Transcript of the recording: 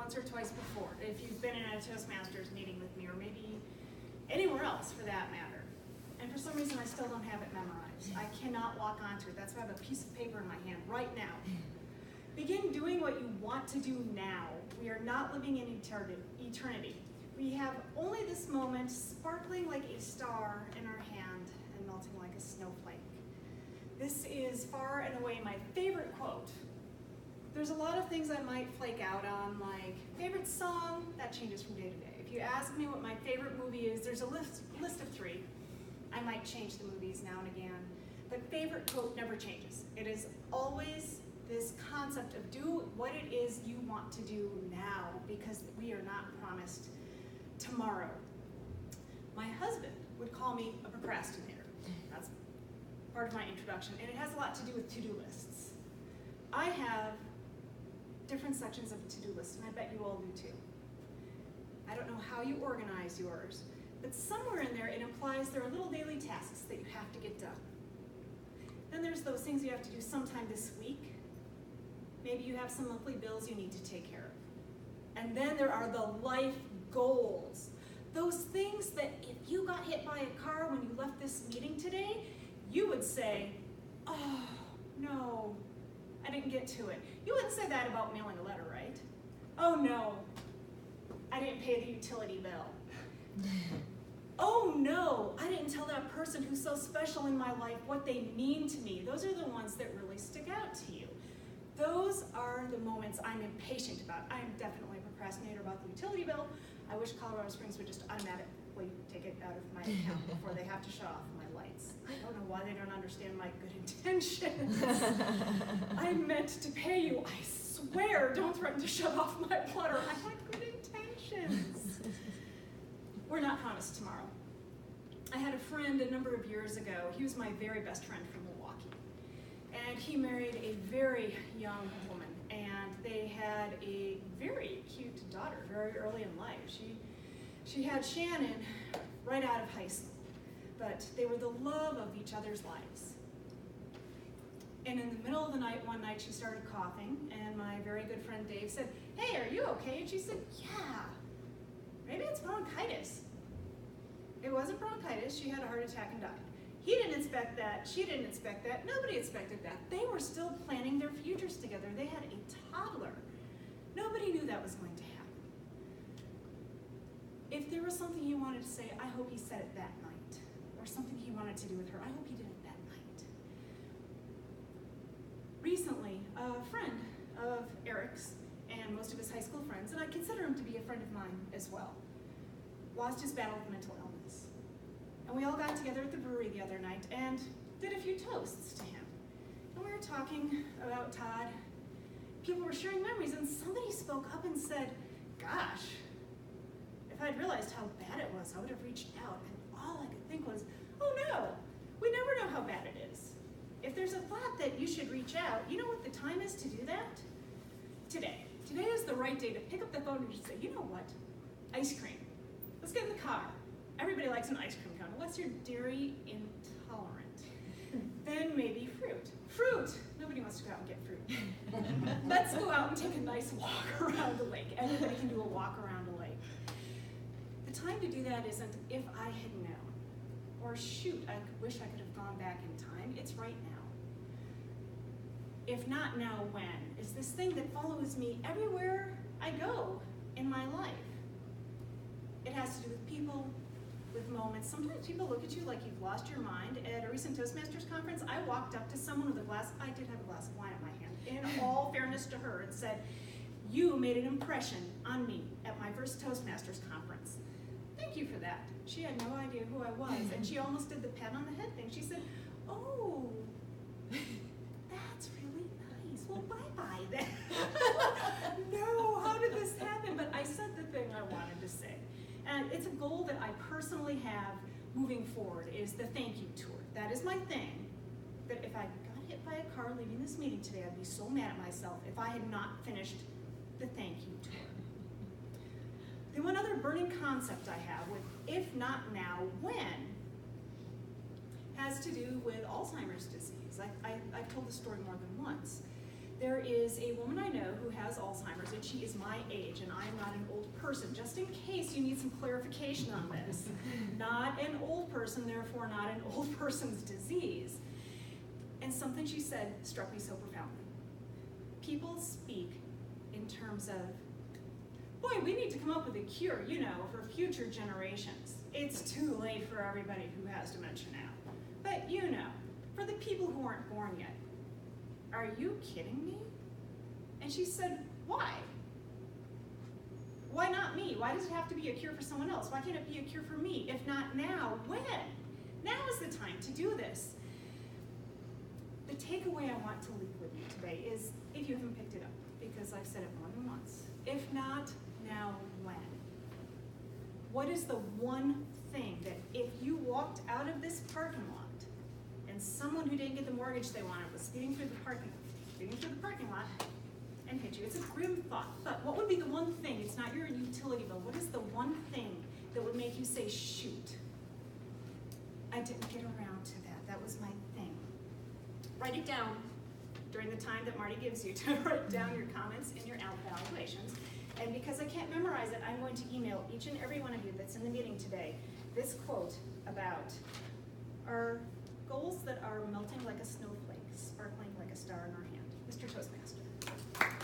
once or twice before, if you've been in a Toastmasters meeting with me, or maybe anywhere else for that matter. And for some reason, I still don't have it memorized. I cannot walk onto it. That's why I have a piece of paper in my hand right now. Begin doing what you want to do now. We are not living in eternity. We have only this moment, sparkling like a star in our hand and melting like a snowflake. This is far and away my favorite quote. There's a lot of things I might flake out on, like favorite song, that changes from day to day. If you ask me what my favorite movie is, there's a list of 3. I might change the movies now and again, but favorite quote never changes. It is always this concept of do what it is you want to do now, because we are not promised tomorrow. My husband would call me a procrastinator. That's part of my introduction, and it has a lot to do with to-do lists. I have different sections of a to-do list, and I bet you all do too. I don't know how you organize yours, but somewhere in there it implies there are little daily tasks that you have to get done. Then there's those things you have to do sometime this week. Maybe you have some monthly bills you need to take care of. And then there are the life goals. Those things that if you got hit by a car when you left this meeting today, you would say, oh, no, I didn't get to it. You wouldn't say that about mailing a letter, right? Oh no, I didn't pay the utility bill. Oh no, I didn't tell that person who's so special in my life what they mean to me. Those are the ones that really stick out to you. Those are the moments I'm impatient about. I'm definitely a procrastinator about the utility bill. I wish Colorado Springs would just automatically take it out of my account before they have to shut off my lights. I don't know why they don't understand my good intentions. I meant to pay you, I swear. Don't threaten to shut off my water. I had good intentions. We're not promised tomorrow. I had a friend a number of years ago. He was my very best friend from Milwaukee. And he married a very young woman. And they had a very cute daughter very early in life. She had Shannon right out of high school. But they were the love of each other's lives. And in the middle of the night, one night, she started coughing. And my very good friend Dave said, hey, are you okay? And she said, yeah. Maybe it's bronchitis. It wasn't bronchitis. She had a heart attack and died. He didn't expect that. She didn't expect that. Nobody expected that. They were still planning their futures together. They had a toddler. Nobody knew that was going to happen. If there was something he wanted to say, I hope he said it that night. Or something he wanted to do with her, I hope he did it that night. Recently, a friend of Eric's and most of his high school friends, and I consider him to be a friend of mine as well, lost his battle with mental illness. And we all got together at the brewery the other night and did a few toasts to him. And we were talking about Todd. People were sharing memories, and somebody spoke up and said, gosh, if I'd realized how bad it was, I would have reached out. And all I could think was, oh no, we never know how bad it is. If there's a thought that you should reach out, you know what the time is to do that? Today. Today is the right day to pick up the phone and just say, you know what? Ice cream. Let's get in the car. Everybody likes an ice cream cone. What's your dairy intolerant? Then maybe fruit. Fruit! Nobody wants to go out and get fruit. Let's go out and take a nice walk around the lake. Everybody can do a walk around a lake. The time to do that isn't if I had known. Or shoot, I wish I could have gone back in time. It's right now. If not now, when? Is this thing that follows me everywhere I go in my life. It has to do with people, with moments. Sometimes people look at you like you've lost your mind. At a recent Toastmasters conference, I walked up to someone with I did have a glass of wine in my hand, in all fairness to her, and said, you made an impression on me at my first Toastmasters conference. Thank you for that. She had no idea who I was, and she almost did the pat on the head thing. She said, oh, that's really nice. Well, bye-bye then. No, how did this happen? But I said the thing I wanted to say. And it's a goal that I personally have moving forward, is the thank you tour. That is my thing, that if I got hit by a car leaving this meeting today, I'd be so mad at myself if I had not finished the thank you tour. The one other burning concept I have with if not now, when, has to do with Alzheimer's disease. I've told the story more than once. There is a woman I know who has Alzheimer's, and she is my age, and I am not an old person, just in case you need some clarification on this. Not an old person, therefore not an old person's disease. And something she said struck me so profoundly. People speak in terms of, boy, we need to come up with a cure, you know, for future generations. It's too late for everybody who has dementia now. But you know, for the people who aren't born yet, are you kidding me? And she said, why? Why not me? Why does it have to be a cure for someone else? Why can't it be a cure for me? If not now, when? Now is the time to do this. The takeaway I want to leave with you today is, if you haven't picked it up, because I've said it more than once, if not now, when? What is the one thing that if you walked out of this parking lot and someone who didn't get the mortgage they wanted was speeding through the parking lot and hit you? It's a grim thought, but what would be the one thing? It's not your utility bill. What is the one thing that would make you say, shoot, I didn't get around to that. That was my thing. Write it down during the time that Marty gives you to write down your comments and your evaluations. And because I can't memorize it, I'm going to email each and every one of you that's in the meeting today this quote about our goals that are melting like a snowflake, sparkling like a star in our hand. Mr. Toastmaster.